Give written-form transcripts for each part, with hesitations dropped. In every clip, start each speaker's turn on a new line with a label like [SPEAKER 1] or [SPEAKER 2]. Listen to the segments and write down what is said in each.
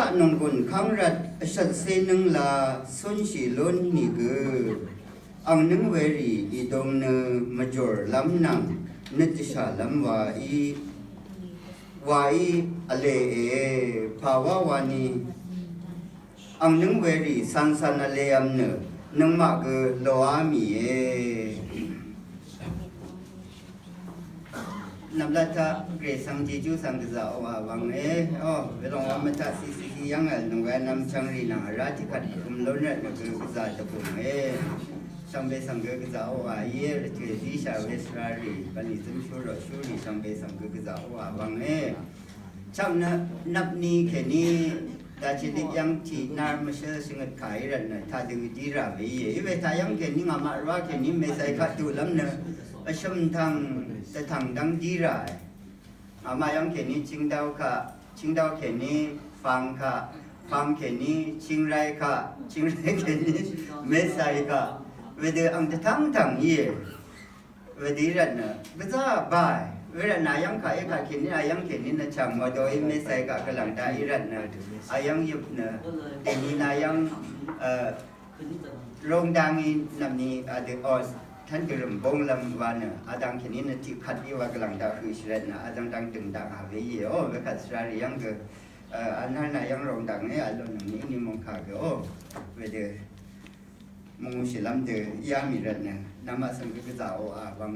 [SPEAKER 1] ะนงกุนขังรัดชัดเซนึงลาสุนสีล้นนี่กืออังนึงเวรีอีดงเนมาจอร์ลำนังนึกชาลำวาอีอเลเอภาวะวานีอังนึงเวรีสันสันอเลอัมเนนึงมากือโลอามีเอนำละท่าเกรสังจีจูสังกษาว่าวังเวลาว่ามันท่าสิยังไงนงเวนำชังรีนังราธิขัดคุมล้นเนี่ยคือกษาตะปุ่มสังเบสังกษาว่าเย่เจดีชาเวสรารีปนิจุชูรชูรีสังเบสังกษาว่าวังช่างนับนี้แค่นี้แต่ชีวิตยังที่นารมาเชื่อสิ่งขายรันนะถ้าดูดีราวีเวทายังแค่นี้งามาว่าแค่นี้ไม่ใส่ขัดตุลำเนอชมทางจะทางดังดีรายมายังแค่นี้ชิงดาวค่ะชิงดาวแค่นี้ฟังค่ะฟังแค่นี้ชิงไรค่ะชิงไรแค่นี้ไม่ใส่ค่ะเวลาอังจะทั้งยี่เวลารันนะก็จะบ่ายเวลานายังค่ะแค่นี้ยังแค่นี้นะช่างมาโดยไม่ใส่กับกำลังได้รันนะยังยุบนะแต่นี้นายังโรงดังนี้นำนี้เดออสท่านกลุ่มบงลำวันอาดังแค่นี้นะที่ขัดที่ว่ากำลังดาคือเสด็จนะอาดังดังตึงดังหาวิโอเวขัดสระยังก็อันนั้นยังรองดังเนี่ยอันนั้นนี่นี่มองขาก็เวเดมงศิลป์เดยามีรัตนะนำมาสังเกตจะเอาวัง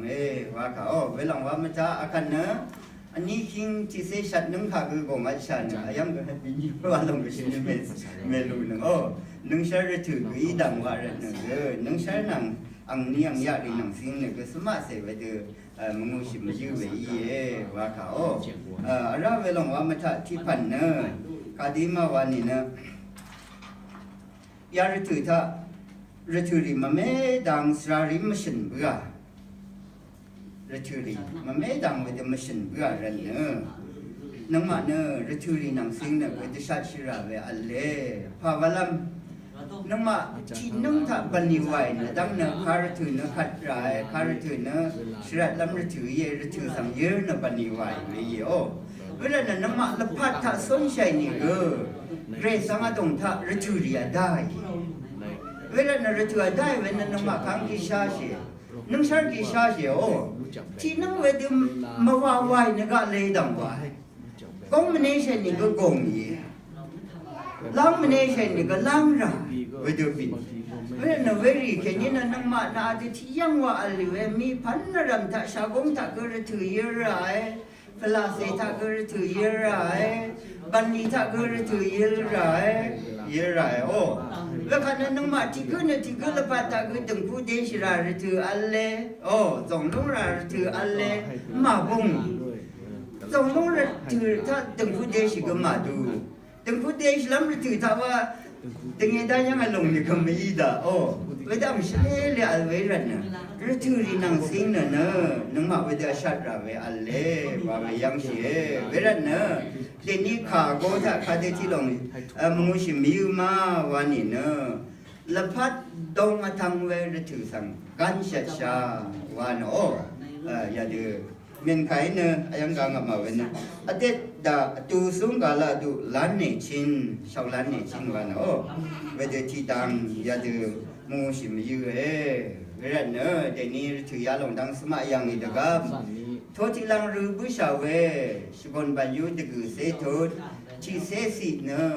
[SPEAKER 1] ว่าเขาเวลาว่ามันจะอาการเนอะอันนี้คิงที่เสียชัดนึงขาคือกงอาชันยังก็ให้ปีนี้ว่าลงไปชิมเมลูนึงนึงเชื่อถืออีดังว่ารัตนะนึงเชื่อนังอังนี้อังยาดีนังสิ่งเนี่ยก็สมัครเสวเดมงชิมยืดไว้ว่าเขาเราเวลาว่ามันถ้าที่พันเนอะคดีมาวันนี้เนอะยาฤดูถ้าฤดูริมไม่ดังสระริมชินเบื่อฤดูริมไม่ดังเวทมชินเบื่อเรนเนอะนังมาเนอะฤดูรินังสิ่งเนี่ยก็จะชัดชิราเวอเล่พาวลัมนังมาที่นังถ้าบันนี้ไว้เนี่ยดังเนอะคาร์ทูเนอะขัดไรคาร์ทูเนอะสระลำฤดูเยฤดูสังเยเนอะบันนี้ไว้เลยเวลานั้นนังมาละพัดถ้าสนใจนี่เรสังอาตงถ้าฤดูเรียได้เวลานั้นฤดูได้เวลานังมาขังกิชาเชนังชากิชาเชที่นังเวทีมาว่าไว้เนี่ยก็เลยดังไว้กงมันเองเช่นนี่ก็กงยี่ล้างมันเองเช่นนี่ก็ล้างราเวทีบินเวลานั้นเวรีแค่นี้นังมานาที่ที่ยังว่าอะไรเวมีพันนรำถ้าชาวกงถ้าก็ฤดูเยอะไรพลาเซถ้าก็ฤดูเยอะไรบันนี้ถ้าก็ฤดูเยอะไรแล้วขณะนั้นมาที่ก็ละพัดถ้าก็ถึงผู้เดชราฤดูอัลเลส่งลงราฤดูอัลเลมาบุงส่งลงฤดูถ้าถึงผู้เดชก็มาดูถึงผู้เดชลำฤดูถ้าว่าถึงยังได้ยังลงนี่ก็ไม่ได้เวลาไม่ใช่เลยอัลเวรันนะฤดูรีนังสิ่งนั้นนังมาเวลาชัดราเวอัลเลว่าเวยังเชื่อเวรันนะเดี๋ยวนี้ข้าก็ถ้าข้าได้ที่ลงมึงชิมิวมาวันนี้นะละพัดดงมาทางเวรถือสังกันชาวันอย่าดื้อเมียนไข่เนอะยังกังมาเวนอเด็ดดาตูซุงกาลาดูล้านเนชินชาวล้านเนชินวันเวเดที่ดังอย่าดื้อมึงชิมิวเวรันนะเดี๋ยวนี้ถือยาลงดังสมัยยังอีกครับทุกที่ลังรูบุษาวสกุลบรรยุตกุเสทุที่เสสิเนอะ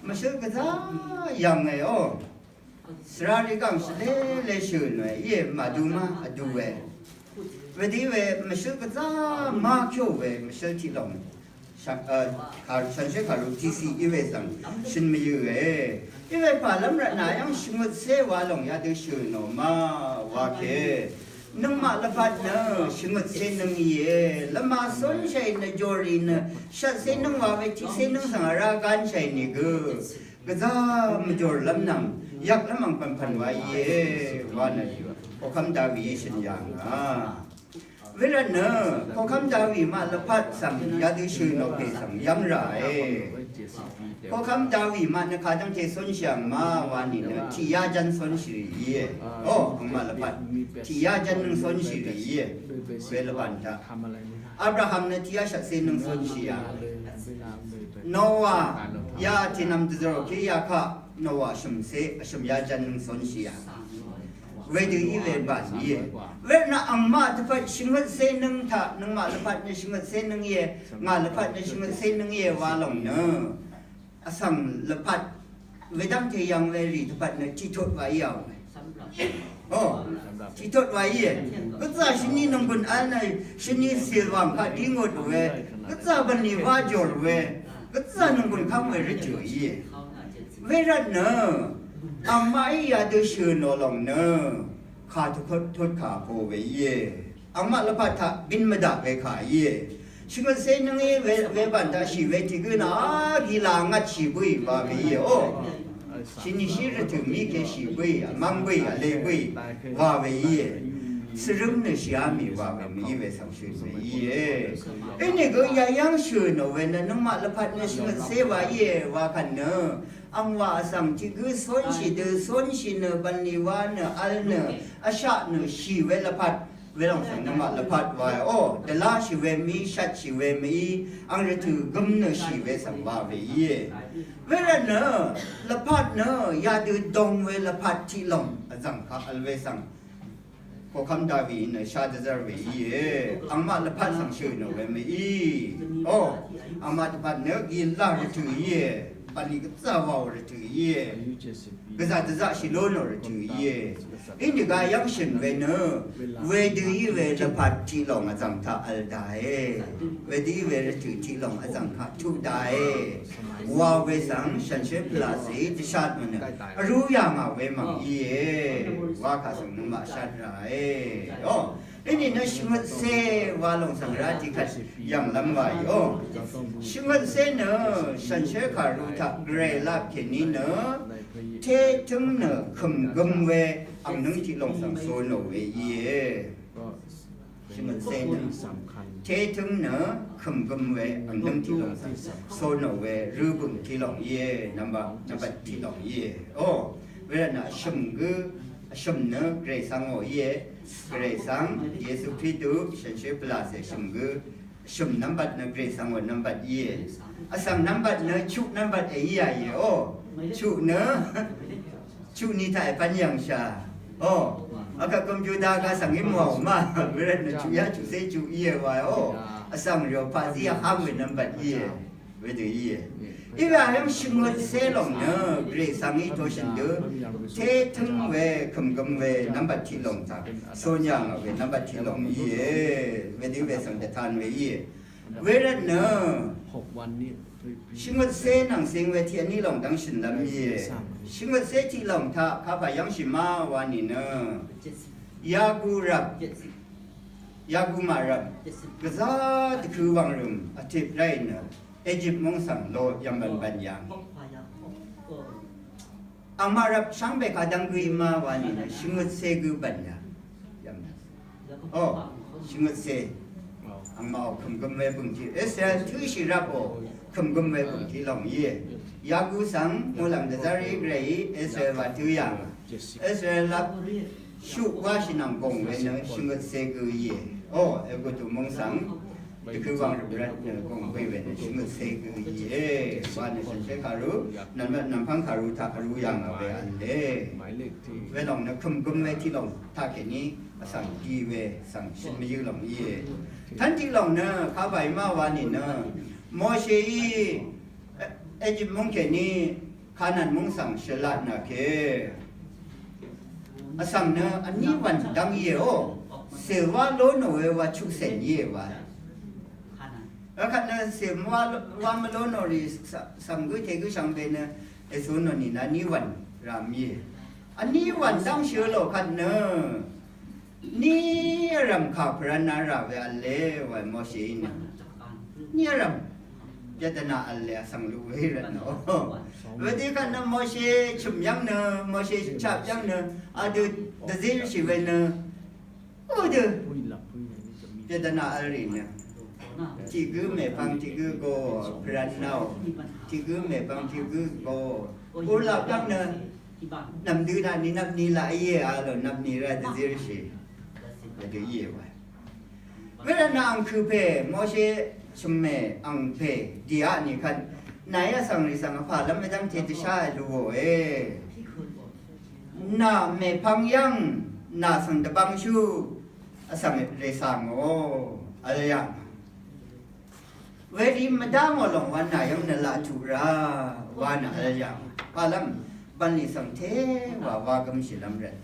[SPEAKER 1] มาเชื่อกันซะยังไงสระลิกังสเลชื่อหน่อยเย่มาดูเวทีมาเชื่อกันซะมาเชื่อมาเชื่อที่ลงฉันเชื่อขารุที่สี่สังฉันไม่อยู่ผ่านลำระนายังสมุดเสวาลงยาดูชื่อหนูมาว่าเคนังมาละพัดเนอะสมุดเสนังเย่ละมาสนใจนจอรินชัดเสนังว่าเวทีเสนังสังรากันใช่นี่ก็จะมาจอรลำนังยักษ์ละมังพันไว้ว่านั่นพอคำดาวีฉันยังเวลาเนอะพอคำดาวีมาละพัดสังยาดูชื่อนกเพสังยังไรพอคำดาวีมาเนี่ยข้าตั้งใจสนเสียงมาวันนี้เนอะที่ยาจันสนสิริมาละพัดที่ยาจันนึงสนสิริเวลาวันท่าอับราฮัมเนี่ยที่ยาชัดเซนนึงสนเสียง โนวายาที่นำตัวเราขี้ยาค่ะโนวาชุมเสชุมยาจันทร์สนเสียเวดีอีเวบานเย่เวน่าอังมาทุกชิงเสนึงท่านึงมาละพัดในชิงเสนึงเย่งาละพัดในชิงเสนึงเย่วาลงเนอสังละพัดเวดังเทียงเวรีทุกพัดในที่ทดไว้ยาวโอ้ที่ทดไว้เย่ก็จะชินีนงคนอันไหนชินีเสียวังพัดดิ้งอดเวก็จะบันนี้ว่าจอดเวก็จะนงคนข้ามเวรจุยเวรันเนออาไม่อยากจะเชื่อนอลงเนอข้าทุกคนทดขาโพเวเย่อามาละพัดทับินมาดักเวขาเย่ชิงเซนังเวบันดาชีเวทิกุนากีฬางัดชีบุยว่าเวเย่โอชินิชิรถึงมีแค่ชีบุยมังบุยเลบุยว่าเวเย่สรุปเนชยามีว่าเวมีเวสังชื่อเวเย่ไอ้เนี่ยก็ยังชื่อนอเวนันมาละพัดเนชิงเซว่าเย่ว่ากันเนออังว่าสังที่คือส่วนชีเดส่วนชีเนบันนิวานเนอัลเนอาชาเนชีเวลพัดเวลาสังนมาละพัดว่าโอ้เดลาชีเวมีชัดชีเวมีอังเรถือกำเนชีเวสังว่าเวเย่เวลาเนละพัดเนยาดูดงเวลพัดที่ลมสังข้าอัลเวสังพอคำดาวีเนชาจะเวเย่อังมาละพัดสังชื่อเนเวมีโอ้อังมาละพัดเนกินลาจะถือเย่ปันนี้ก็จะว่าเราถือเย่ก็จะชิโลนเราถือเย่อินดีกายังเช่นเวเนอเวดีเวละพัดที่ลงอาจังท่าอัลได้เวดีเวละถือที่ลงอาจังท่าทุกได้ว่าเวสังฉันเชื่อพลาสีที่ชาติมันเนี่ยรู้ยังอ่ะเวมังเย่ว่าข้าสังนมาชาติไรโอ้ไอ้นี่นะชิมเซว่าลงสังราชิกัดยังลำไว้โอ้ชิมเซเนอฉันเชื่อขารู้ทักเรลับแค่นี้เนอเทถึงเนอคำกำเวอังนึงที่ลงสังโซโนเวเย่ชิมเซเนอเทถึงเนอคำกำเวอังนึงที่ลงสังโซโนเวรูบุงที่ลงเย่นับที่ลงเย่โอ้เวลาน่ะชิมกือชิมเนอเกรซังโอเย่เกรซังเยซูคริสต์ฉันเชื่อพลาเสชิมกือชิมนับบัดเนอเกรซังวันนับบัดเย่อาสังนับบัดเนอชุกนับบัดเอียเย่โอ้ชุเนอชุนี่ถ่ายปัญญาชาโอ้อากับคอมพิวเตอร์ก็สังเกตมัวมาเวลาเนอชุยาชุเซชุเอียว่าโอ้อาสังเรียวภาษีห้ามวันนับบัดเย่เวทีเย่อีกอย่างชิมวันเซลงเนอเกรซังอีโตชินเดอเทถึงเวคำกำเวนับบัดที่ลงจากโซนยังเวนับบัดที่ลงเย่เวทีเวสังเดทานเวเย่เวลาเนอ
[SPEAKER 2] 6 วันนี้
[SPEAKER 1] ชิมวันเซนังเสียงเวทีนี้ลงดังชินลำเย่ชิมวันเซที่ลงท่าข้าพยังชิมาวันนี้เนอยากูรับยากูมารับก็จะคือวังรุมอาทิตย์ไรเนอเอจิปต์มงสังโลยังบันบันยังอามารับช่างเบกาดังกุยมาวันนี้นะชิมวันเซกูบันยังโอ้ชิมวันเซอังมาเอาคำกำเวบุงที่เอสเอลทุยชิรับโอคำกำเวบุงที่ลงเย่ยากูสังมูลังเดจารีเกรย์เอสเอลวัดทุยังเอสเอลรับชุกว่าชินังกงเวเนชิมวันเซกูเย่โอ้เอกุตุมงสังคือวังรุรัตเนกงเวเวเนชิมวันเซกูเย่วันนี้ฉันเชื่อขารู้นั่นพังขารู้ทักรู้ยังเอาไปอันเล่เวลองนะคำกำเวที่ลงทักแค่นี้สั่งกีเวสั่งชินไม่ยืลงเย่ท่านที่ลงเนอะข้าไปมาวันนี้เนอะโมเสสเอจิปต์มงแค่นี้ขานันมงสั่งเชลัดนะเคสั่งเนอะอันนี้วันดังเย่โอเสวะโลโนเววะชุกเซนเย่วะแล้วขันเนอะเสวะวามโลโนริสั่งกุเทกุสังเบเนอะเอสุนนี่นะนี่วันรามเย่อันนี้วันดังเชื่อโลขันเนอะนี่รำข่าวพระนาราเวอเลวโมเสสนี่รำยัตนาอัลเลสังลูเวรนโอเวทีกันนะโมเสสชุมยังเนอโมเสสชับยังเนออาดูดซิลชิเวเนอโอ้ดูยัตนาอัลลีเนที่กูไม่ฟังที่กูโกพระนาที่กูไม่ฟังที่กูโกกูหลับยังเนอนำดูด้านนี้นับนี้ละเย่อะไรนับนี้ละดซิลชิจะดูเยี่ยมเวลานางคือเพโมเสสชมเมอังเพดีอานี่คัน ไหนสังริสังผ่าแล้วไม่ตั้งเทติชาดูน่าเมพังยังน่าสังตะบังชูสังเรสังโออะไรอย่างเวรีมาด้ามอลงวันไหนยังนั่นละจุราวันอะไรอย่างผ่าแล้วบันนี้สังเทว่ากำชิลำเร็จ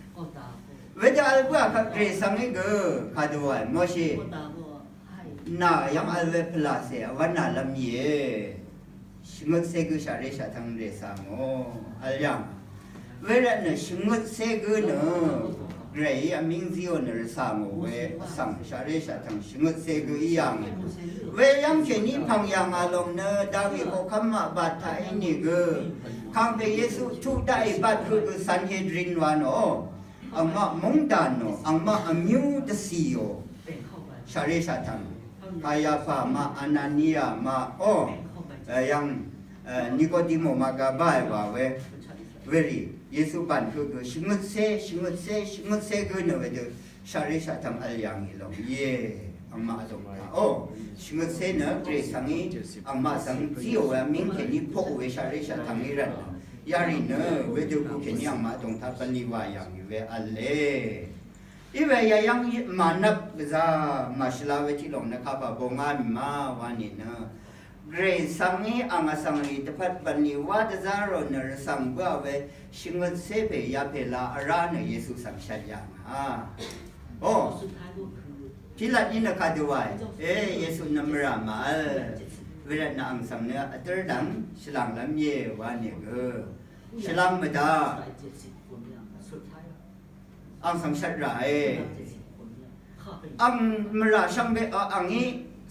[SPEAKER 1] เวทีอัลบัวขับเรสังเองข้าดูว่าโมชีน่ายังอัลเวพลาเสียวันน่าลำเย่ชิงดเสกชาเรชาทั้งเรสังโออะไรอย่างเวลาเนี่ยชิงดเสกเนอะเรย์มิงซิโอเนอร์สังโอเวสังชาเรชาทั้งชิงดเสกอีอย่างเวยังเช่นนี้พังยังอารมณ์เนอะดาวิโอคัมมาบัตไทยนี่ข้างไปเยซูทุกได้บัตรคือสันเฮดรินวานโออังมามงดานโออังมาอมิวเดซิโอชาเรชาทั้งพายาฟามาอนานียมาโอยังนิโคดิโมมากาบายว่าเวรีเยซูบันคือชิงดเซกูเนเวเดชาเรชาทั้งอัลยังฮิลงเย่อังมาลงโอชิงดเซเนเกรสังนี้อังมาสังที่โอมิงเขนี้พกเวชาเรชาทั้งนี้รันยาริเนเวเดกูเขนี้อังมาตรงทับปนิวายังเวอัลเลอีเวยังมานับจามาชลาเวที่ลงนะครับบงอามาวันนี้เนเกรสังนี้อังสังนี้แต่พัดปนิวาดจารอนเรสังบ่าเวชิงดเซเปยาเพลาอาราเนเยซูสังชัยยังโอ้ที่หลังนี้นะคาดูไว้เยซูนัมรามาเวลานังสังเนี่ยอัตรดังฉลังลำเยวานเนี่ยฉลังไม่ได้อังสังชัดไรอังมราชังเบอังนี้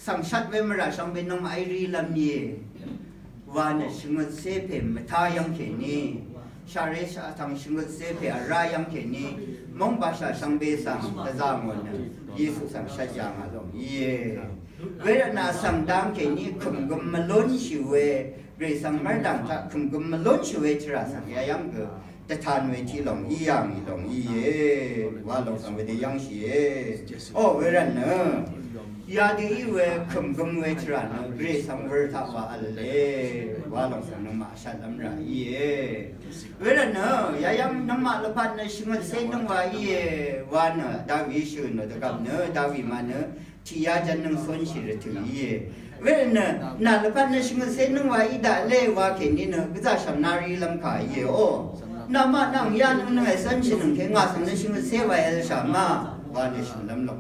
[SPEAKER 1] สังชัดเวมราชังเบน้องไอรีลำเยวานเนี่ยชิงดเซเปมทายังเขนี้ชาเรชาทางชิงดเซเปอารายังเขนี้มองภาษาสังเบสังตะจางวันเนี่ยเยซูสังชัดยังอารมณ์เวลานาสังดังเขนี้คุมกุมมาล้นชิวเรสังมาดังถ้าคุมกุมมาล้นชิวทราสังยังแต่ทานเวทีหลงยังหลงว่าหลงสังเวทียังชีโอ้เวลาเนยาดีเวคุมกุมเวทราเนเรสังเวทว่าอัลเลว่าหลงสังนมาชัดลำไรเวลาเนยังนมาลพันในชิงเซนงวาว่าเนดาวิชุนตะกับเนดาวิมาเนที่ยาจันนงสนชิรถือเวลาเนนาลพันในชิงเซนงวาดาเลว่าเขนิเนก็จะชำนารีลำขายโอนามานังยานงไงสันชินงเขงาสังในชิงเซวายเอลชามาว่าในชิงลำหลง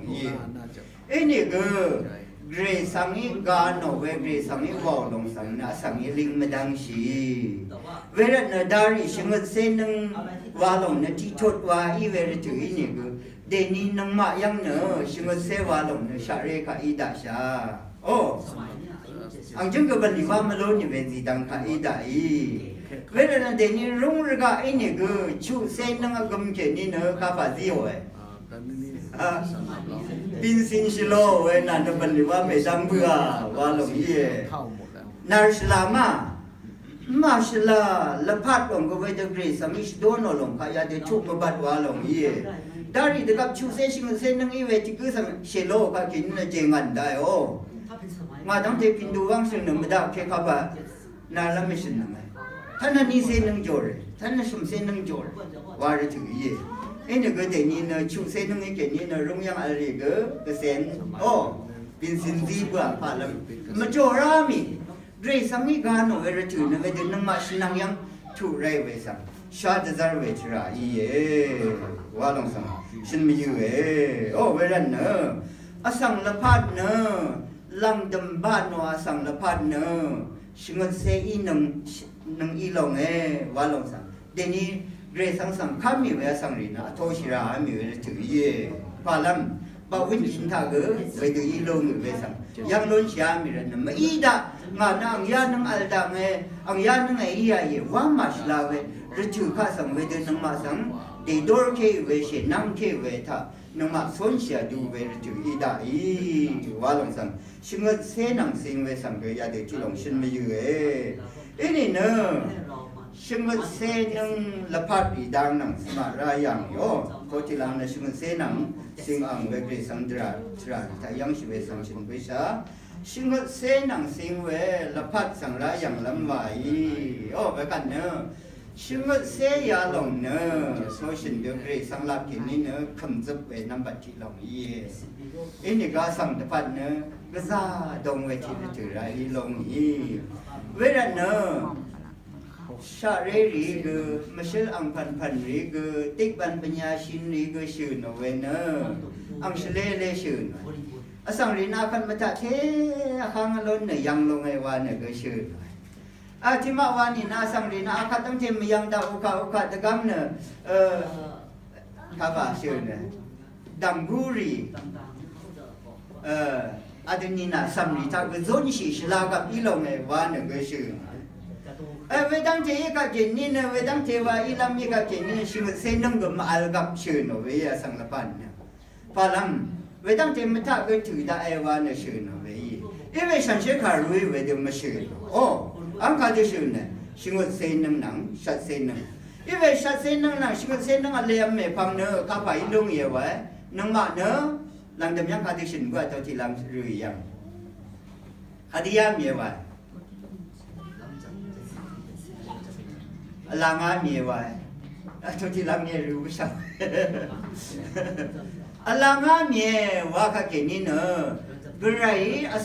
[SPEAKER 1] เอ็นี่ก็เกรสังอีกาโนเวเกรสังอีวอลงสังนาสังอีลิงมาดังชีเวลาเนดาริชิงเซนึงวาลงเนที่ทดว่าอีเวรถือนี่ก็เดนี่นังมายังเนชิงเซวาลงเนชาเรคาอีดาชาโอ้อังจึงก็บันนี้ว่ามาโลนี่เวทีดังคาอีดาอีเวลาเนเดนี่รุ่งระกาอีนี่ก็ชูเซนังกำเจนี่เนคาฟาซิโอบินสินชิโลเวนันบันลิว่าไม่ดังเบื่อว่าหลงเย่นาร์ชลามาชลาละพัดลงก็เวดเกรสมิชโดนลงขายาเดชุกมาบัดว่าหลงเย่ดาริเดกับชูเซชิงเซนังอีเวติกุสังเชโลก็กินนเจงันได้โอมาตั้งเทพินดูวังซึ่งหนึ่งไม่ได้แค่ขับนาละไม่สินนั่งท่านนี่เซนังโจรท่านสมเซนังโจรว่าจะถือเย่เอ็นก็เดนี่นะชูเซนงเกนี่นะรุ่งยังอะไรก็เซนโอ้เป็นสินดีกว่าพาลมาโจรามีเรสังอีกาโนเวรจูนเวดินมาชินังยังถูไรเวสังชาติจารเวทราอีว่าลงสังชินมีอยู่โอ้เวรันเนอสังละพัดเนลังดำบ้านโนอสังละพัดเนชิงเซอีนังอีลงว่าลงสังเดนี่เรสังสังข้ามีเวสังรีนะโทชิรามีเวถือพาลัมบ่าววินชินทาเกเวดูอีลงเวสังยังล้นชามีเรนมาอีดางานอังยานังอัลดังอังยานังไอ้ยาว่ามาชลาเวรจูข้าสังเวดูนังมาสังเดดอร์เคเวเชนังเคเวท่านังมาสนเสียดูเวรจูอีดาอีว่าลงสังชิงเซนังสิงเวสังเกยาเดที่ลงชินมีอยู่อันนี้เนอชิงเซนังละพัดอีดังนังสมารายังโยโคติลังนะชิงเซนังสิงอังเวกฤสังตราแต่ยังชิเวสังชินเวชา ชิงเสนังสิงเวละพัดสังระอย่างลำไหวโอ้ไปกันเนอะชิงเสยาลงเนอะโซชินเดกรีสังลับกินนี่เนอะคำจับเวน้ำบัดที่ลงเย่อินี่ก็สังตะพัดเนอะก็ซาดงเวทีถือไรลงอีเวลาเนอะชาเรรีก็ไม่ใช่อังพันรีก็ติ๊กบันปัญญาชินรีก็ชื่อโนเวเนอะอังเชเลเลชื่อสังรีนาคันมาจากเทข้างล้นเนี่ยยังลงไงวะเนี่ยก็ชื่อที่มาวานี่นาสังรีนาคันตั้งเทมยังดาวอุกาตะกัมเนี่ยข้าว่าชื่อเนี่ยดัมบูรีอันนี้นะสังรีถ้าก็จนสิสลากับอีลงไงวะเนี่ยก็ชื่อเวดังเจก็เจนี่เนี่ยเวดังเทว่าอีลามีก็เจนี่ชื่อเซนังก็มาอัลกับชื่อเนาะเวียสังละปันเนี่ยพาลังเวดังเจมันถ้าก็ถือได้วาเนี่ยชื่อเนาะเวีย因为上学卡路为的么ชื่อ哦安卡的ชื่อเนี่ยชื่อเซนังนังชัดเซนัง因为ชัดเซนังนังชื่อเซนังอะไรไม่ฟังเนาะข้าไปลงเยอะวะนังมาเนาะหลังจากยังข้าที่ชื่อก็ตัวที่หลังรู้ยังข้าที่ยังเยอะวะลางามีไว้ทุกที่ลางเนี่ยรู้ใช่ลางามีว่าข้าเกนี่เนอะบริ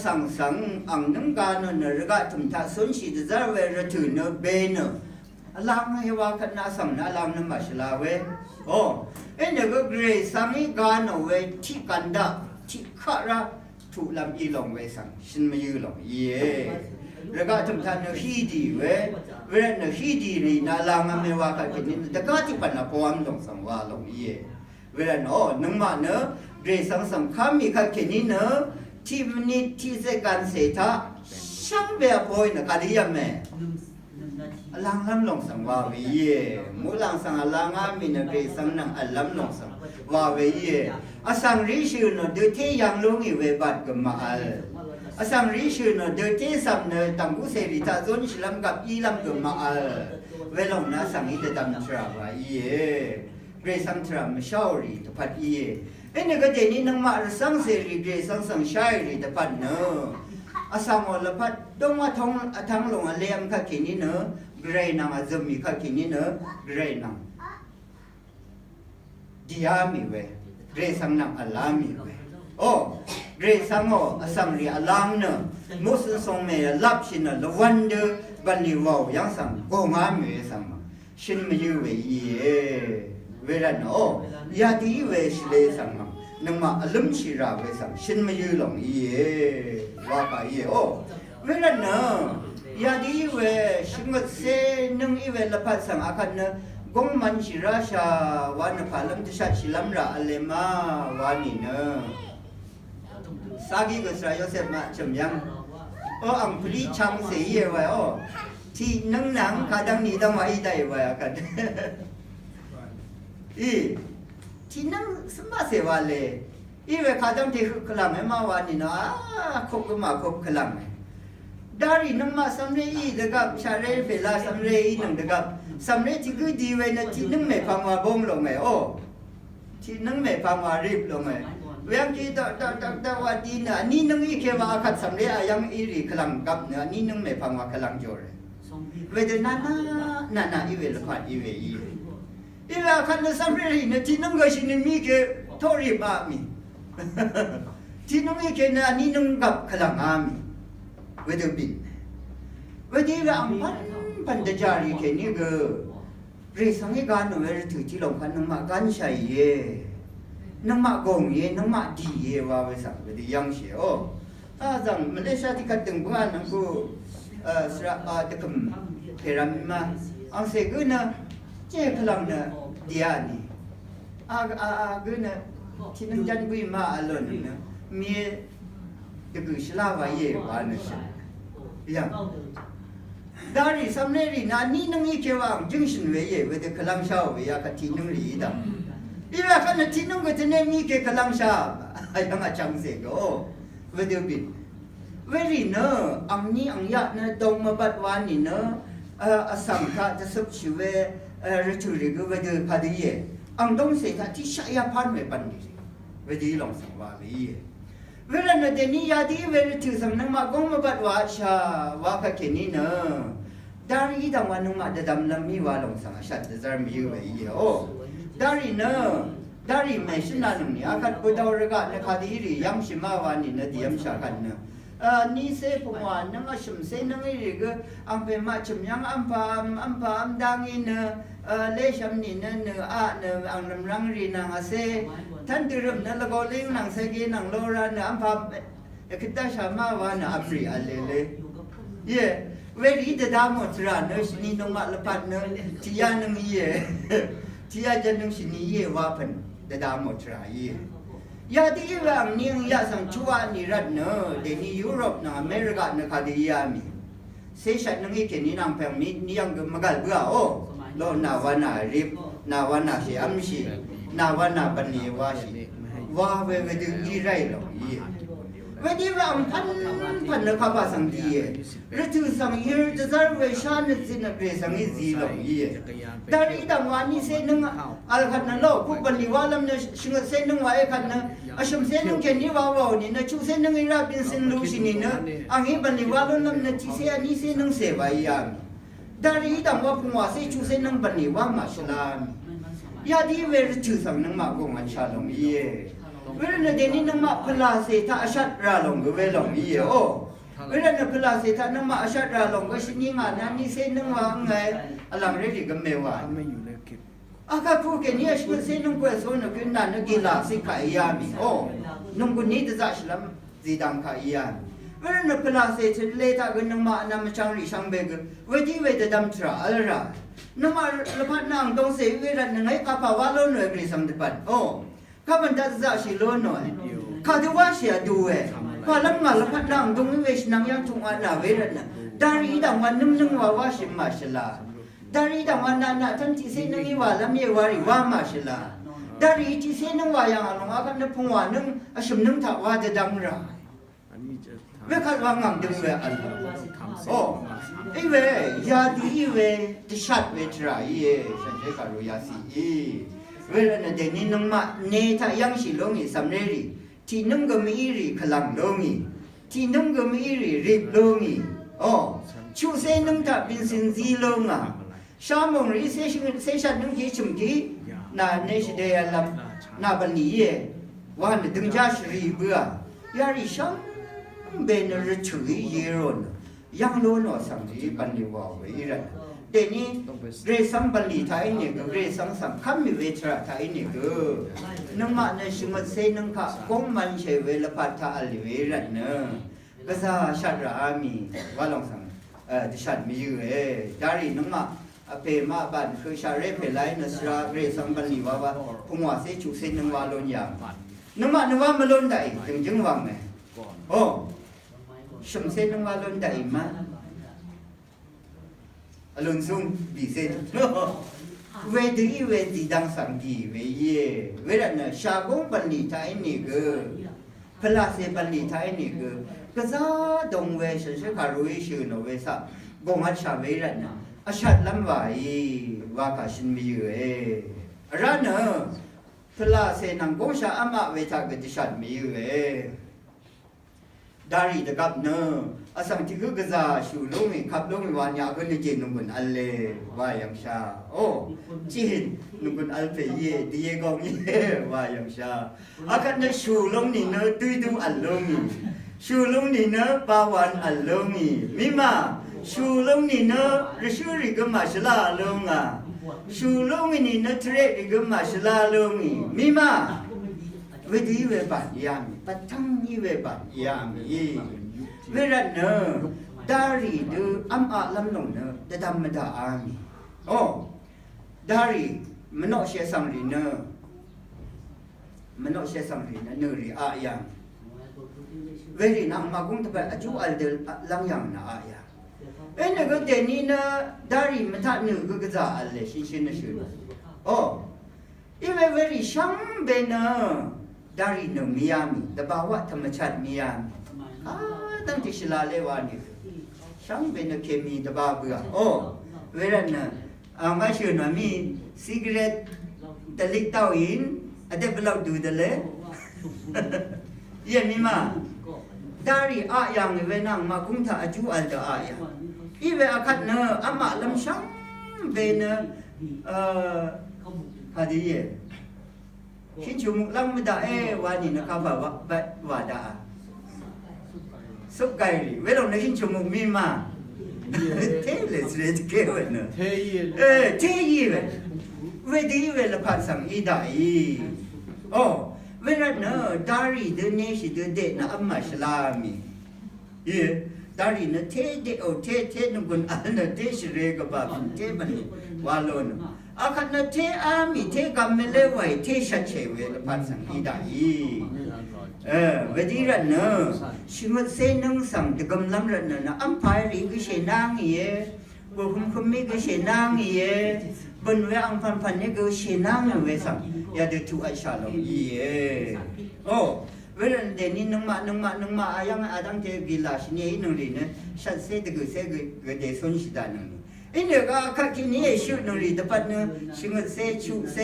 [SPEAKER 1] ษัทสังอังนังการเนอะระดับทุ่มท่าสุนทรีจะเวรถือเนอะเบนเนอะลางาว่าข้านาสังนะลางน้ำมาชลาเวโอ้เอ็นเด็กบริษัทนี้การเนอะเวที่กันดาที่ข้าระถูกลำอีหลงเวสังฉันไม่ยืหลงเย่แล้วก็ทุกท่านฮีดีเวลาฮีดีนี่นาลางไม่ว่ากันนี่แต่ก็ที่ปัญหาพวามลงสังวาลงเย่เวลาโอ้นึกมาเนอะเรื่องสังขารมีกันนี่เนอะที่นี่ที่เสกันเสถะช่างแบบพอยนะกันที่ยังไงลางลงสังวาวิเย่มูลางสังลางมีนะเรื่องสังนังอัลลัมลงสังวาวิเย่สังริชูเนอะเดือดที่ยังลงอีเวบัดกันมาสังริชูเนอะเดือดที่สัมเนอะตั้งกุเสริตาจนชิลัมกับอีลัมกันมาเวลาหน้าสังอิดดำทราวาเย่เรื่องสังทรามชาวรีตพัดเย่เอ็นก็เดนี่นังมาสังเสรีเรื่องสังชายรีตพัดเนอะสังอลพัดต้องมาทั้งลงเลี้ยงข้ากินนี่เนอะเกรนังอาจจะมีข้ากินนี่เนอะเกรนังดีอามีเวเรื่องสังนังอัลลามีเวโอ้เรื่องสังโอสังรีอัลลาเนอะมุสลิมส่งเมย์ลับชินะละวันเดบันนี่ว่าวยังสังโกงามีสังมาชินไม่อยู่เวยี่เวลาเนอะยาดีเวชเลสังมานังมาอารมณ์ชิราเวสังชินไม่อยู่หลงยี่ว่าไปยี่โอ้เวลาเนอะยาดีเวชิงเสนึงอีเวละพัดสังอาคันเนอะกงมันชิราชาวานพาลัมติชัดชิลัมระอัลเลมาวานีเนอะสากีก็สายโยเซฟมาจำยังอังพลีชังเสียไว้ที่นังข้าดังนี้ต้องมาอีได้ไว้กันที่นังสมาเสวาเลยเวข้าดังที่ขลังให้มาวานี่นะคบก็มาคบขลังดารีนังมาสำเร็จเด็กกับชาเรเฟลาสำเร็จนังเด็กกับสำเร็จที่คือดีไว้นะที่นังไม่ฟังว่าบงลงไงที่นังไม่ฟังว่ารีบลงไงเวียงที่ตว่าดีนะนี่นึงอีกแค่ว่าขัดสำเร็จยังอีริขลังกับเนี่ยนี่นึงไม่ฟังว่าขลังจอร์เวทนาอีเวลพัดอีเวขัดสำเร็จเนี่ยที่นึงก็ชินมีแค่ทอริบามีที่นึงอีกแค่เนี่ยนี่นึงกับขลังอามีเวทบินเวทีว่าปันเดจารีแค่นี้ก็เรื่องสังเกตการณ์เวลาถือที่ลงกันนังมากันใช่เย่นังมากงเย่นังมาดีเย่ว่าไปสังเวทียังเสียจังมาเลเซียที่กัดตึงบ้านนังกูสระตะกุมเทรามิมาอังเสกุนะเจ้าพลังนะดีอานีกุนะที่นังจันกุยมาอารมณ์นะมีตะกุชลาวาเย่ว่านะใช่ยังดารีสำเร็จนะนี่นังอีกแค่ว่าจึงชินเวเย่เวทีขลังชาวเวียกัที่นังรีดาว่าขณะที่นุ่งก็จะเนี่ยมีแค่ขลังชายังอาจังเสกเวทีบินเวรีเนอะอันนี้อันยะเนอะตรงมาบัดวันนี่เนอะสังฆะจะสุขชีวะรัชริกเวทีพัดเย่อันตรงเสกที่ชายพันเวปันดีเวทีลองสังวาลีเ เวลาเนเดนี่ยาดีเวลาถือสังนังมากงมาบัดว่าชาวาคเกนี่เนดารีดังวันนุมาเดดำลำมีวาลงสังชัดเดจารมีอยู่ไว้เยโอดารีเนดารีไม่ชนะนุ่งนี่อาคัดบุดาวรกะเนคาดีรียำชิมาวานี่เนดียำชาคันเนนี่เสพวานนังอาชมเสนังอีริกอัมเปมาชมยังอัมพามดังอินเลชมนี่เนอังนำรังรีนังอาเซท่านตื่นนั้นละก็เลี้ยงนังเสกีนังโลราเนอัมพามคิดได้ชามาวานอัปรีอัลเลเย่เวรีเดดามอตราเนชินีนงมาลปัดเนที่ยานึงเย่ที่ยาจะนึงชินีเย่ว่าเป็นเดดามอตราเย่ยาที่ว่านี่ยาสังชัวนิรัตเนเดนี่ยุโรปนะอเมริกานะคาดียามีเซชันนึงอีกนี่นางเปมีนี่ยังมากลเบื่อโอโลนาวานาริบนาวานาเสียมชีนาวานาบันนีวาชีว่าเวดูอีไรหรอกยี่เวดีว่าพันนักข่าวสังดีเรื่องที่สังยืดจะเวชานจินเปรสังอีจีหรอกยี่แต่อีดังวันนี้เส้นนึงอัลขันนั่นโลกุบันนีว่าลำเนชิงเส้นนึงว่าเอขันนะอาชมเส้นนึงแค่นี้ว่านี่นะชูเส้นนึงอีราเป็นเส้นลูชินีนะอันนี้บันนีว่าลำเนที่เส้นนี้เส้นนึงเสวายามแต่อีดังว่าผมว่าเส้นชูเส้นนึงบันนีว่ามาชลามยาดีเวรชูสังนึงมากงอันชาลงยี่เวลาเดนี่นังมาพลาเสถาอาชัดราลงก็เวลงยี่โอเวลาเนพลาเสถานังมาอาชัดราลงก็ชินีงานนั้นนี่เส้นนึงว่าไงอลังเรดิก็ไม่ว่าอาการพูดแค่นี้ชิเส้นนึงก็ส่วนนึงนั่นกีฬาสิขายามีโอนุ่งคนนี้จะจัดฉลามจีดังขายาเวลาเนพลาเสถาเลต้าก็นังมานังช่างริช่างเบกเวทีเวทดำทราอะไรล่ะนังมาละพัดนางต้องเสียเวลานังไงข้าพาวาโลหน่วยกฤษสัมพันธ์โอข้าพเจ้าจะชิโลหน่อยข้าที่ว่าเสียดูข้าลังมาละพัดดังตรงนี้เวชนังยังทุ่งอันนาเวรนะดารีดังวันนึงว่าชิมมาชลาดารีดังวันนั้นท่านที่เสนึงว่าละมีวารีว่ามาชลาดารีที่เสนึงว่ายังลงอากันนึกพงว่านึงอาชิมนึงถ้าว่าจะดังระเวข้าว่างงดึงเวอันโอ้ไอเวยาดีเวที่ชัดเวทรายฉันจะการรู้ยาสีเวลาเดนี่น้องมาเนธายังสิลงอีสำเร็จที่น้องก็มีรีขลังลงอีที่น้องก็มีรีริบลงอีโอ้ชูเซน้องถ้าเป็นสินซีลงอ่ะชามงรีเซชันน้องยี่ชุมกี้น่าเนชเดียลำน่าบันนี้วันดึงจ้าชรีเบื่อยาริชังเบนรชุยเยรอนยังโลนอสังที่บันนี้ว่าไว้ระเดนี่เรซังบันลีไทยนี่ก็เรซังสังคัมมีเวทระไทยนี่ก็นังมาในชิมเซนังค่ะกงมันเชเวลปัตตาอลิเวรันเนก็ซาชัดรามีว่าลองสังดิฉันมีอยู่ดารีนังมาเปมาบันคือชาเรเพลายนัสราเรซังบันลีว่าพงว่าเซจุเซนังว่าลนยามนังมานังว่ามาลนได้จึงวังไงโอ้ชิมเซนังว่าลนได้มาอารมณ์สุ่มบีเซนเวดีดังสังกีเวเย่เวลาเนี่ยชาบงบันลีไทยนี่ก็พลาเซบันลีไทยนี่ก็ซาดงเวฉันคารุยชื่อโนเวซากงอัชชาเวลาเนี่ยอาชัดลำไว้ว่าคาชินมีอยู่ร้านเนี่ยพลาเซนังกงชาอามาเวทากดิชัดมีอยู่ดารีตะกับเนออาสังที่คือกระจาชูลงขับลงวันยาก็เลยเจนุ่งคนอัลเลว่ายังชาโอ้จีนนุ่งคนอัลเปย์ดีเกองว่ายังชาอาการเนี่ยชูลงนี่เนอตุยดูอัลลงนี่ชูลงนี่เนอปาวันอัลลงนี่มิมาชูลงนี่เนอรชูริกมาชลาลงอ่ะชูลงนี่เนอเทรริกมาชลาลงนี่มิมาเวทีเวบัดยามีปัทังยี่เวบัดยามีเวลาเนอดารีดูอัมอาลัมลงเนอแต่ธรรมดาอามีโอ้ดารีมันนอกเชื่อสังรีเนอมันนอกเชื่อสังรีเนอเนรีอายังเวรีนังมากุ้งตะไปอาจูอัลเดลลังยังนะอายังเอ็นก็เดนี่เนอดารีมันทัดหนึ่งก็กระจาอัลเลชินนะชื่อโอ้อีเวรีช่างเบนเนอดารีหนึ่งมียามีแต่บ่าวธรรมชาติมียามีตั้งที่ชลาเลวานี่ช่างเป็นเคมีแต่บ่าวเบื่อโอ้เวลาเนี่ยไม่เชื่อหน่อยมีซิกเรตตะลิกเต้าอินอะไรเปล่าดูเดลเลย เยี่ยมีมาดารีอายังเวนังมาคุ้งท่าจูอัลตาอายังอีเวอาคัดเนออามาลำชังเบเนฮาดีเยหินชูมุลังไม่ได้วานี่นะครับว่าดาสุกไก่เวลาในหินชูมุมีมาเทเลสเรตเกวเนเทยีเวเวดีเวลพัดสังอีได้โอ้เวลาเนอดารีเดเนชิเดเดนะอัมมาชลามีเยดารีเนเทเดโอเทนุกุนอันเนเทชเรกบาบินเทมันวาโลนอาคันเนเทอามีเทกัมเมเลไวเทชัดเชเวลพัดสังอีได้เวดีรันเนอชิมเซนังสังตะกำลังรันเนออัมพายรีก็เชนางเยบุคุมคุมมีก็เชนางเยบนเวอังพันนี่ก็เชนางเวสังยาเดทุอาชาลงเยโอ้เวลาเดนี่นึงมาอายังอาดังเทกิลาชนี่นึงลีเนี่ยชัดเซตก็เซก็เดซอนชิดานึงอินเดียก็ขัดกินนี่ชิวนึงลีแต่ปัจจุบันชิมเซชูเซ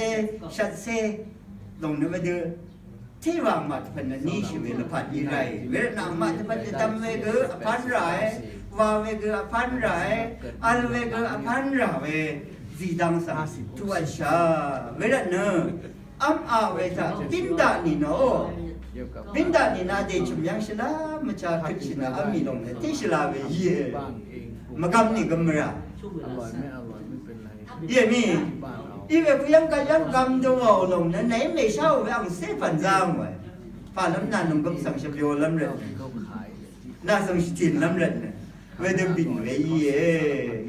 [SPEAKER 1] ชัดเซลงนึกว่าเดือที่วางมาที่พันนี้ชีวิตละพันยี่ไรเวลานางมาที่พันจะทำเวกือพันไรว่าเวกือพันไรอัลเวกือพันไรจีดังสังทุกชาเวลาเนออัมอาเวทาบินดานีโนบินดานีนาเดชุมยังชลามาจากคริสนาอามีลงเนี่ยที่ชลาเวเย่มากำนี่กำมระเย่มีอีเวกยังกันยังกำตัวเอาลงนั้นไหนไม่เช่าเวงเสพันจางไว้ฝ่าลำนานนุ่งกำสังเชฟโยลำเร็จน่าสังชินลำเร็จเนี่ยเวเดบินเวีย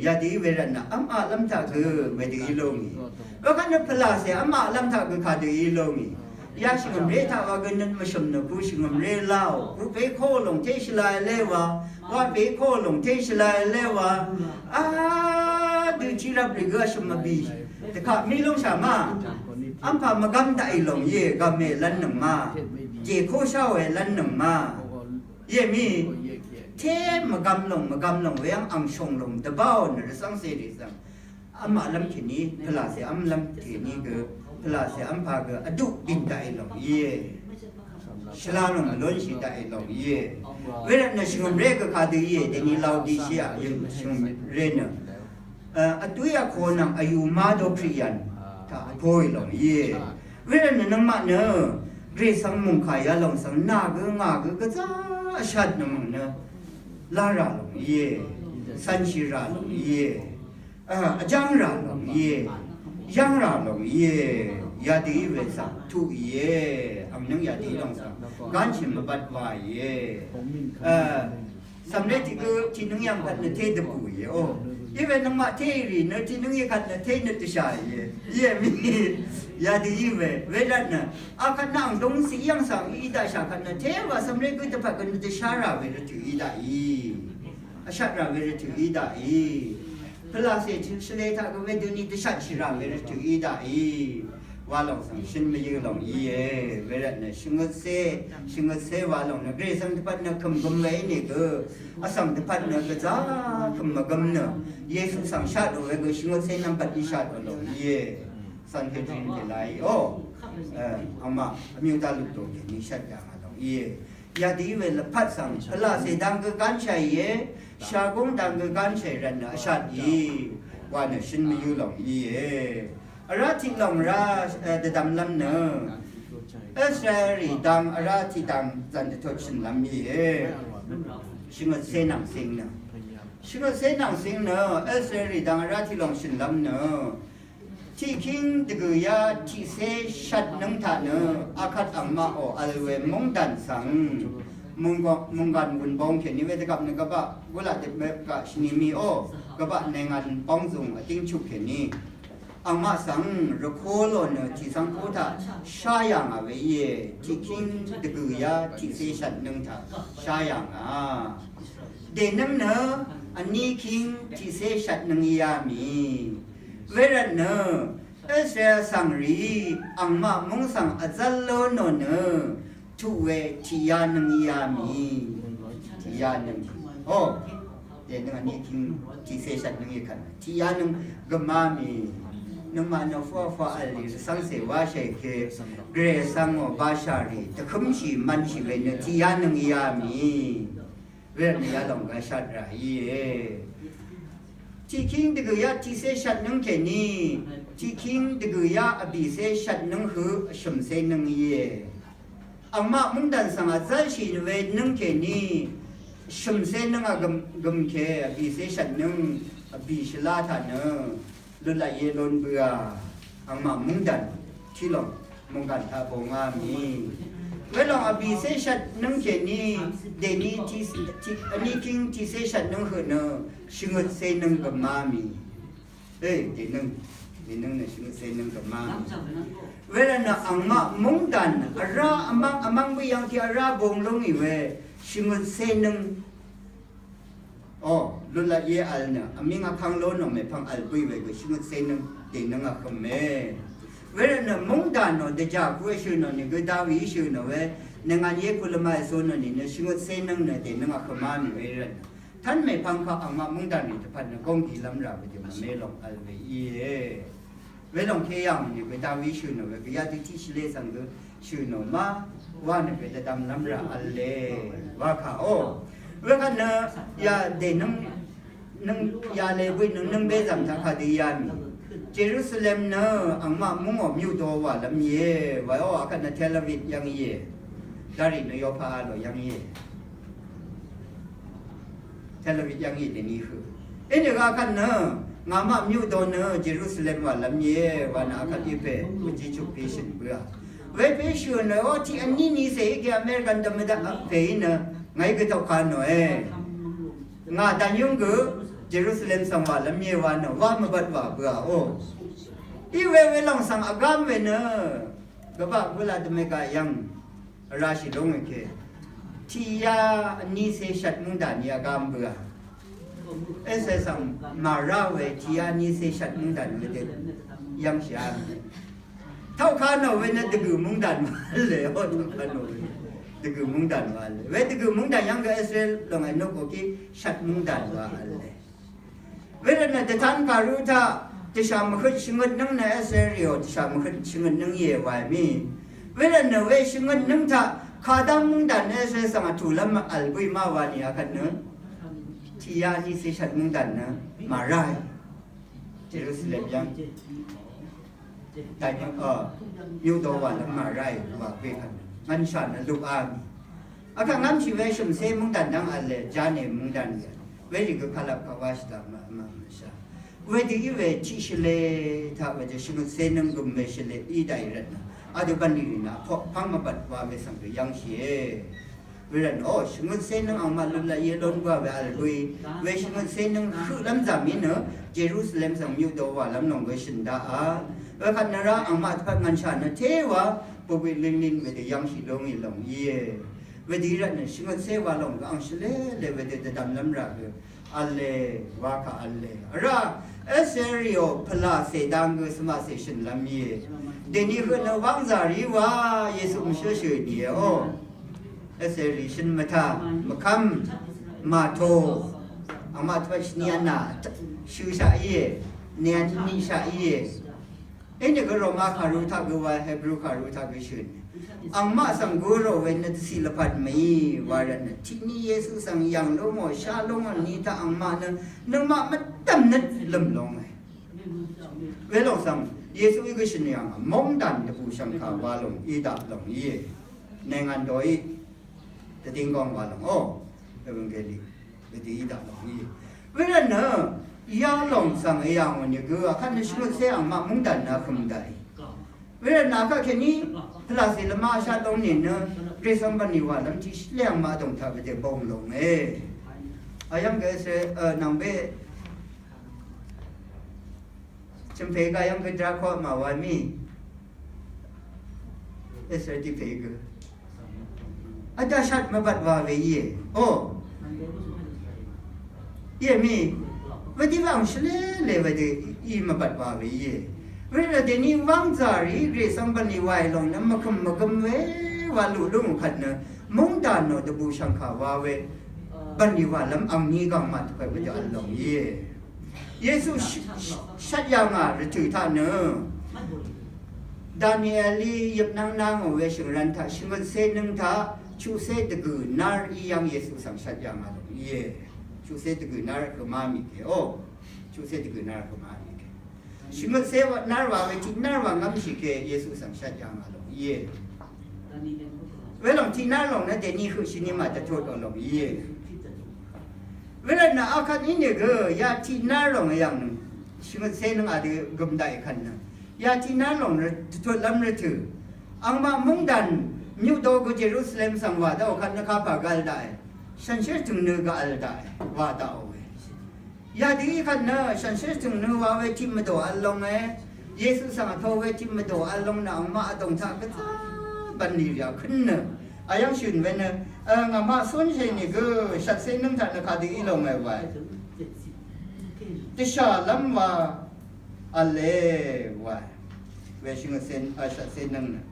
[SPEAKER 1] ยาดีเวรันนะอัมอาลำตาคือเวดีลงแล้วกันนับพลาเสียอัมอาลำตาคือขาดีลงยาชิงมเรท่าว่ากันนั้นมาชมนะผู้ชิงมเรเล่าผู้เปโคลงเทชลายเลวะว่าเปโคลงเทชลายเลวะดูชีรับริกาชมบีแต่ข้ามีลงสามาอัมพามากำได้ลงเย่กำเมลันหนึ่งมาเจโคเช่าเอลันหนึ่งมาเย่มีเทมากำลงเวียงอังชงลงตะเบ้าหรือสังเสริสังอัมมาลำทีนี้พลาเสียอัมลำทีนี้ก็พลาเสียอัมพาก็อดุบินได้ลงเย่ชลาลงล้นชิได้ลงเย่เวลาเนี่ยชิงมเรก็ขาดีเย่เดนี่เราดีเชียยังชิงเรนอตุยาโคนังอายุมาโดพริยันถ้าพ่อยลงเย่เวลาเนี่ยนังมาเนอเรสังมุงขายาลงสังนาก็จ้าชัดนังเนอลาราลงเย่สันชิราลงเย่จังราลงเย่ยังราลงเย่ยาดีเวสังทุเย่อันนึงยาดีลงสังการชิมบัดวายเย่สำเร็จที่นึงยังพันเทดบุยโอ้อีเวนต์มาเทรีเนที่นึงยังพันเทนติชายเย่มียาดีเวลานะอาคันนั่งตรงสียังสังอีดาชาคันเทว่าสำเร็จก็จะพักกันติชาราเวรตุอีดาอีอาชาราเวรตุอีดาอีพลาเซชิสเลทาก็เวดุนีติชาชิราเวรตุอีดาอีว่าลงสังชินไม่ยืลงอีเวลาเนี่ยชิงเสว่าลงนะเกรสังที่พันนะคำกำไว้นี่ก็อาสังที่พันนะก็จ้าคำมากำเนาะเยซูสังชาติเอาไว้ก็ชิงเสนำปัจจิชาติลงสันเฮจินเดลัยโอ้อามามีอุตาลุโตเกนิชัดยามาลงยาดีเวลพัดสังพลาเสดังก็การใช้ชากงดังก็การใช้รันนะชาติว่าเนี่ยชินไม่ยืลงราธิลงราเดดำลำเนอเอสเรรีดังราธิดังจันทชินลำชิงเสนังสิงเนชิงเสนังสิงเนเอสเรรีดังราธิลงชินลำเนที่คิงตะกุยาที่เสชัดนังท่าเนอาคัดอัมมาโออัลเวมงดันสังมุงกันบุญบงเขียนนิเวศกับนึกว่าเวลาเด็กแบบกับชนิมีโอกระบะในงานป้องซุงติ้งชุกเขียนนี้อังมาสังรโคโลเนที่สังโคตาชายังอาเวียที่คิงตะกุยาที่เสชัดนังท่าชายังเดนังเนอันนี้คิงที่เสชัดนังยามีเวลาเนเอเสสังรีอังมามงสังอัจลโลโนเนทุเวทิยานังยามีทิยานังโอ้เดนังอันนี้คิงที่เสชัดนังยาขันทิยานังกมามี nung mana fa ali sang se wa she ke gre sang o ba sha ri ta khum chi man chi ve ne ti ya nang ya mi ve ne ya long ga shat ra ye chi king de ya ti se shat nang ke ni chi king de ya abi se shat nang hu shum se nang ye amma mung dan sang a za shi ve nang ke ni shum se nang a gum ke abi se shat nang abi shla tha na lu la ye lon bua amma mung dan chi long mung kan tha bo nga mi ve long abi se shat nang ke ni de ni ti ani king ti se shat nang hu na shingut se nang ga ma mi de nang na shingut se nang ga ma ve la na amma mung dan ara amang bu yang ti ara bong long i ve shingut se nang lu la ye al na aminga phang lo no me phang al pui ve go shingut se nang de nang a kham me ve na mung dan no de ja ku shu no ni go da wi shu no ve na nga ye ku la ma so no ni na shingut se nang na de nang a kham ma mi ve raท่านไม่พังเขาamma mung dan niพันกงki lam ra ve ma me long al ve ye ve long ke yang ni go da wi shu no ve ya ti ti shi le sang go shu no ma wa ne ve da dam lam ra al le wa kha o ve kan na ya de nang ya le wi nang be zam tha kha di ya mi Jerusalem na amma mung o myu do wa lam ye wa o kan na Tel Aviv yang ye dari no yo pha lo yang ye Tel Aviv yang ye de ni hu ene ga kan na ngama myu do na Jerusalem wa lam ye wa na kan i pe ku ji chu patient bua we pe shu na o ti an ni se ke American da me da pe na ngai ke to kan no nga dan yung gu Jerusalem sang wa lam ye wa no wa ma bat wa bua o i we long sang agam we na ga ba bula de me ga yang ra shi long ke ti ya ni se shat mung dan ya gam bua ese sang ma ra we ti ya ni se shat mung dan le de yang sha thau kha no we na de gu mung dan le o thau kha no de gu mung dan wa le we de gu mung dan yang ga ese long ai no ko ki shat mung dan wa le we na de tan ka ru ta ti sha ma khut shingut nang na ese rio ti sha ma khut shingut nang ye wa mi we na we shingut nang ta kha dam mung dan ese sang tu lam al bui ma wa ni akan ne ti ya ni se shat mung dan na ma rai Jerusalem yang tại những yêu đồ và làm mà rai và về hành ngăn sản là lục am à các ngắm chỉ về sum se mung dan đang ăn lệ cha này mung dan về thì cứ khai lập khai vác mà sao về thì về chỉ shle thà về chỉ sum se nâng gồm về shle y đại rệt à điều ban đi na phăng mà bật vào về sang cái yang xie về là ô sum se nâng ông mà luôn là ye đôn qua về al lui về sum se nâng khử lắm giảm miến nữa Jerusalem sang yêu đồ và lắm nòng cái sinh đã và khăn ra ông mà phát ngăn sản nó thế quá bộ vị linh về để yang xì đông ý lòng ye về đi ra này sinh se và lòng cái ông xí lệ về để đâm lắm ra được alle wa ka alle ra eserio pala se dang go sama session lam ye de ni ko no wang za ri wa yesu mshe she ni o eseri shin mata makam ma to ama twach ni ana shu sha ye nian ni sha ye ene ko roma ka ru tha go wa hebrew ka ru tha go shin amma sang guru when the silapat mai waran tini yesu sang yang lo mo sha lo ni ta amma na ma matam na lam long we lo sang yesu ig shin yang mong dan de bu sang kha wa long i da long ye nengan doi de ding gong wa long o evangeli de di da long ye we na ya long sang yang ni go khan ni shu se amma mong dan na khum dai we na ka ke ni là gì là ma sa đông nhìn nữa, cái xong bên nhiều làm chỉ leng ma đồng thà về để bông lồng ấy, em cái sẽ nằm bên, chấm phê cái em cái trái khoa mà vài mi, cái sẽ đi phê cái, anh ta sát mà bắt vào về gì, ye mi, vậy thì vàng sẽ lấy về để im mà bắt vào về gì. Vì là để ni vang giả rí rì sang bên ni vài lòng nắm mà cầm về và lũ lũ khát nữa mong đàn nó được bù sang khảo vào về bên ni vài lắm ông ni găng mặt phải bây giờ lòng ye เยซูชัดยังอ่ะถือท่านเนอะดานิเอลียับนางเอาไว้ชิงรันท่าชิงกันเซนึงท่าชูเซตะกูนาร์อียังเยซูสังชัดยังอ่ะเย่ชูเซตะกูนาร์ก็มามีเกโอชูเซตะกูนาร์ก็มามีเกชิงกันเซวนาร์ว่าเวทีนาร์ว่างำชิเกเยซูสังชัดยังอ่ะเย่เวลาที่นาร์ลงนะเดนี่คือชินิมาจะโทษเอาลงเย่เวลาหน้าอาการนี้เนี่ยก็ยาที่น่าลงอย่างนึงชิมเส้นนึงอาจจะกำได้ขันนะยาที่น่าลงเนี่ยทดลำเลยถืออังมามุ่งดันนิวโดก็เยรูซาเล็มสังวาดเอาขันนักปากาลได้ฉันเชื่อถึงเนื้อกาลได้ว่าดเอาเว้ยยาดีขันนะฉันเชื่อถึงเนื้อว่าเวทีมาดูอัลลงเอ้เยซูสังทอเวทีมาดูอัลลงนะอังมาตรงท่าก็จะบันดีอยากขึ้นเนอะอายังชุนเว้นเนอะงามาส่วนใหญ่นี่ก็ชัดเส้นนึงท่านนักดีลงไงวะที่ชาลัมว่าอะไรวะเวชิงเส้นชัดเส้นนึงนะ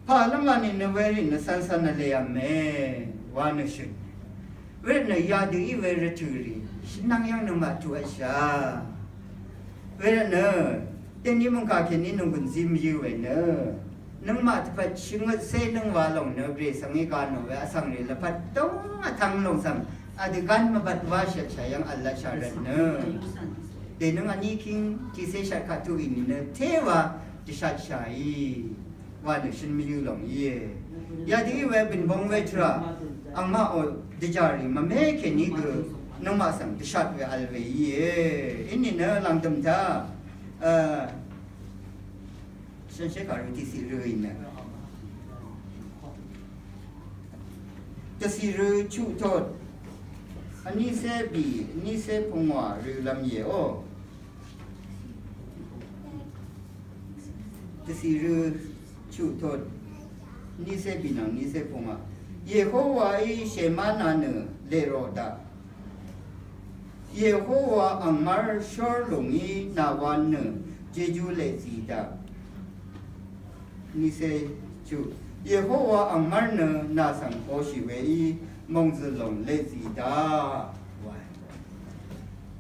[SPEAKER 1] พอลัมวันนี้เนเวรินสันเลยอ่ะแม่วานชุนเวรเนยาดีเวรทูรีนั่งยังนึกมาตัวชาเวรเนเดี๋ยวนี้มึงกาแค่นี้นุ่งกุนซิมยูเวเนนึกมาที่พัดชิงเส้นนึงว่าลงเนเบรสังเกตโนเวอสังเรลพัดต้องทางลงสังอดีกันมาบัดว่าเสียชายังอัลลอฮ์ชาร์เนเดี๋ยวนึงอันนี้คิงที่เสียชาขัดตัวอินเนเทวะที่ชาชายว่าเนชินมิยูลงเย่ยาดีเวเป็นบงเวทราอังมาโอดิจารีมาเมฆนี่ก็นึกมาสังที่ชาเวอัลเวเย่อินนี่เนลังดมท่าฉันเชื่อการวิธีสิรินะจะสิริชูโทษอันนี้เสบีนี่เสพงว่าหรือลำเยโอจะสิริชูโทษนี่เสบีนังนี่เสพงว่าเยโฮวาอิเชมานาเนเลโรดาเยโฮวาอังมาร์ชอร์ลงอีนาวันเนเจจูเลซีดานี่เสจูเยโฮวาอังมาร์เนนาสังโอชิเวอีมงซลงเลซีดาวาย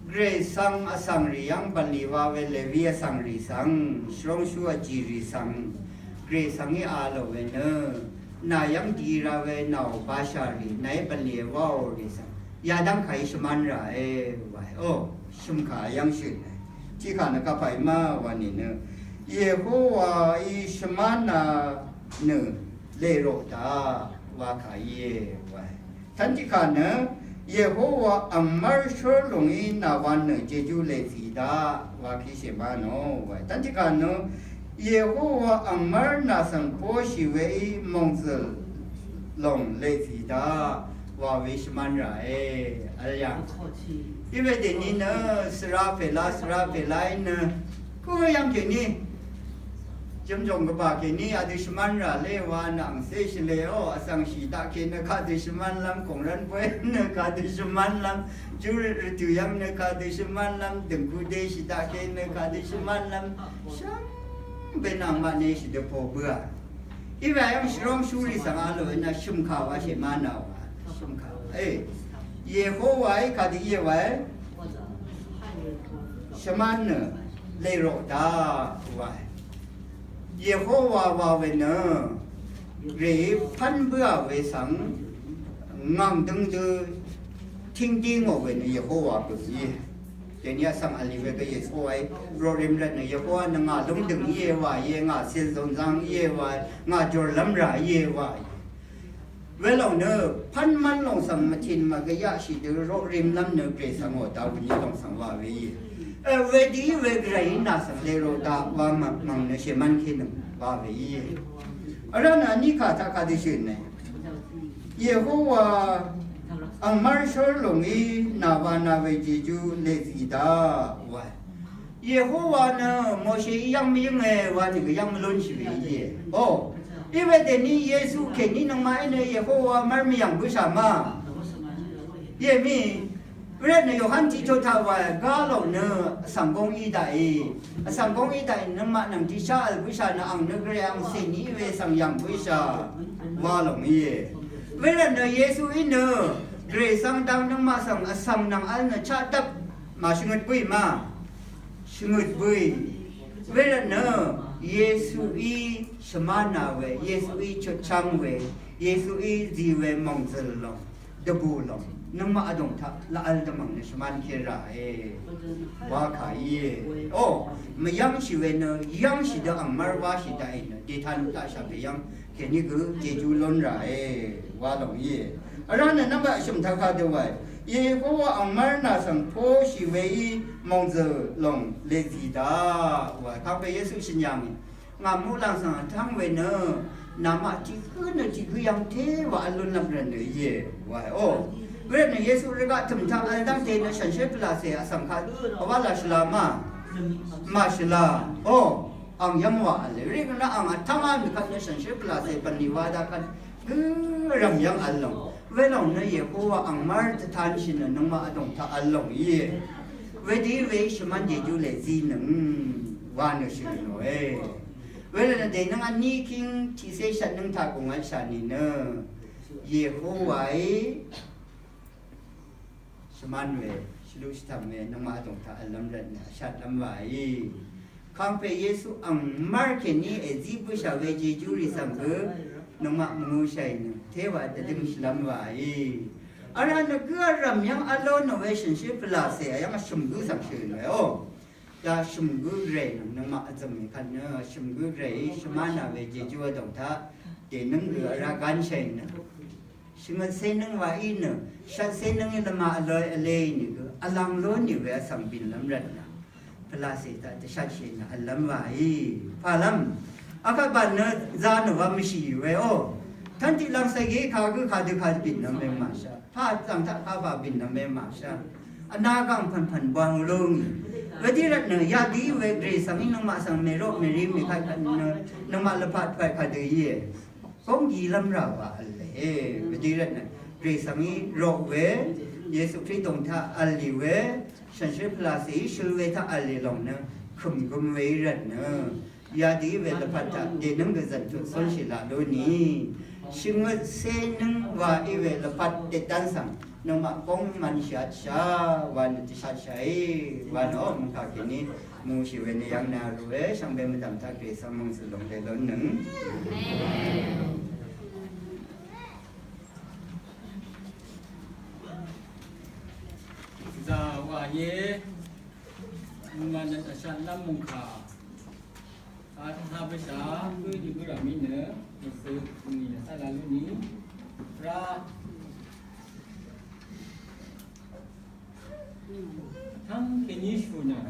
[SPEAKER 1] เกรซังอสังริยังบันลีวาเวเลวีอสังริสังชงชัวจีริสังเกรซังอีอาโลเวเนนายังดีราเวนาวบาชารีในบันลีวาโอริสังยาดังไขชมันไรวายโอชุมขายังชุดที่ขานักไปมาวันนี้เนเยโฮวาอิชมานาเนเลโรตาวาขายเยวายท่านที่ขานะเยโฮวาอัมมาร์ชอลงอินาวันเนเจจูเลซีดาวาคิเชมาโนวายท่านที่ขานะเยโฮวาอัมมาร์นาสังโพชิเวอิมงซลงเลซีดาวาวิชมันไรอะไรอย่างอีเวเดนี้เนสราเฟลาเนก็ยังแค่นี้จำจงกับบ่าแค่นี้อดิชมันระเลวานังเซชเลโอสังชีตาแค่นี้ข้าดิชมันลำของรันเว้นข้าดิชมันลำจูริตุยังเนข้าดิชมันลำดึงกูเดชิตาแค่นี้ข้าดิชมันลำช่างเป็นนางมาเนชิเดโปเบื่ออีเวยังชรงชูริสังอาโลนะชุมข่าวว่าเชมานาวชุมข่าวเยโฮวาข้าดิเยไว้ชมันเนเลโรดาวายเยโฮวาวาเวเนเรพันเบื่อเวสังงามดึงดือทิ้งดิ้งเอาเวเนเยโฮวาปุยเดี๋ยวนี้สังอลิเวก็เยโฮไอโรริมเรนเยโฮวานงาลุงดึงเยวาเยงาเซนซงจังเยวางาจอลำราเยวาเวลาเนพันมันลงสังมาทินมากะยะชิดโรริมลำเนเกรสังโอตาวันนี้ลงสังวาเวเวดีเวกไรน่าสังเลโรดาว่ามังเนเชมันคินว่าเวีอะไรนั่นนี่ข้าทักข้าดิฉันเนี่ยเยโฮวาอังมาร์ชอลงอีนาวานาเวจิจูเลซิดาวะเยโฮวาเนโมเชยังไม่ยังไงวันนี้ก็ยังไม่ล้นชีวิตโอ้อีเวเดนี่เยซูเข่งนี่น้องไม้เนี่ยเยโฮวามันไม่ยังผู้ชายมาเยมีเรื่องในโยฮันที่โจทย์ว่าก้าวลงเนื้อสังกงอีได้สังกงอีได้นั่นมาหนังที่ชาวิชาหนังนึกเรื่องสิ่งนี้เวสังยังวิชาว่าลงนี้เวลาเนเยซูอินเนอเกรซังดังนั่งมาสังนังอันเนชาดับ มาชงดบุยมาชงดบุยเวลาเนอเยซูอีสมานาเวเยซูอีชดชังเวเยซูอีจีเวมองเซลลงดบูลงนังมาอดงทับละอัลดมังเนสมันเคราเอว่าขายเยโอ้มายังชีเวเนยังชีเดอังมารว่าชีได้เนดิทันตาชาเปยังแค่นี้คือเจจูล้นไรว่าหลงเยอะไรนั่นนับว่าชมทักขาเดียวไว้เย่ก็ว่าอังมาร์นาสังโพชีเวมองเจลงเลจีดาว่าข้าไปเยซูชินยังงามูลังสังทั้งเวเนนามาที่คือเนที่คือยังเทว่าอัลลุนนับเรนเย่ว่าโอ้เวลาเยซูเรียกถึงทางอันดังเทนฉันเชื่อพลาเสียสังขารว่าลาชลามาชลาโอ้อังยมว่าอะไรเรียกนะอังทั้งอันกันฉันเชื่อพลาเสียปนิวาดากันรำยังอัลลงเวลาเนี่ยเยก็ว่าอังมาร์ทานชินน้องมาอดงท่าอัลลงเย่เวดีเวชมันเยจูเลซีนึงวานชินโนเวลาเดนังอันนี้คิงที่เสชันนึงท่ากงอัลชานีเนเยก็ไว้สมันเวชลุสทำเวน้องมาอดงท่าอัลลัมเรนชัดลำไว้ข้างไปเยซูอังมาร์เคนนี้จีบุชาเวเจจูริสังเกน้องมามูชัยนึงเทวดาดึงสลัมไว้อะไรนักเกี่ยรำยังอัลโลนเวชันชิพลาเสียยังชมกุสังเชนเลยโอ้ยาชมกุเรนน้องมาจะมีคันเนอชมกุเรชมานาเวเจจูดงท่าเดนึงเรือรักันเชนนะชิมันเซนึงว่าอินชัดเซนึงยังมาอร่อยอะไรนี่ก็อลังโลนี่เวสังบินลำเร็จนะพลาเสียแต่จะชัดเชนนะอัลลัมไว้พาลัมอาคาบันเนจานว่าไม่ใช่เว้ยโอ้ท่านที่ลังเสกเขาคือขาดบินน้ำเมมาชาถ้าจังท่าข้าวบินน้ำเมมาชาอันนากังพันบางลงเวทีรัตเนยาดีเวกเรสังอินน้ำมาสังเมโรเมริมีใครกันน้ำมาละพัดไปขาดเย่ก็ยีลำราวอะไรเวทีรัตเนเรสังอิโรเวเยซูคริสต์ตรงท่าอัลลิเวฉันเชื่อพลาสีชื่อเวท่าอัลลิลงเนคุมกุมเวรัตเนยาดีเวลพัฒน์เดนึงก็จะจุดสนศิลาโดนี้ชิงเซนึงว่าอีเวลพัฒน์เดตันสังน้องมากงมันชัดชาวันที่ชัดชัยวันอ้อมข้ากินี้มูชิเวนียังนารู้ช่างเป็นมาทำทักเกษมังสลงเดลหนึ่งจะว่าเย่มันจะชันน้ำมุงขาอาทาภาษาคืออยู่กับมิเนอมันซื้อนี่นะถ้าเราเรื่องนี้พระทั้งเคนิชูนะ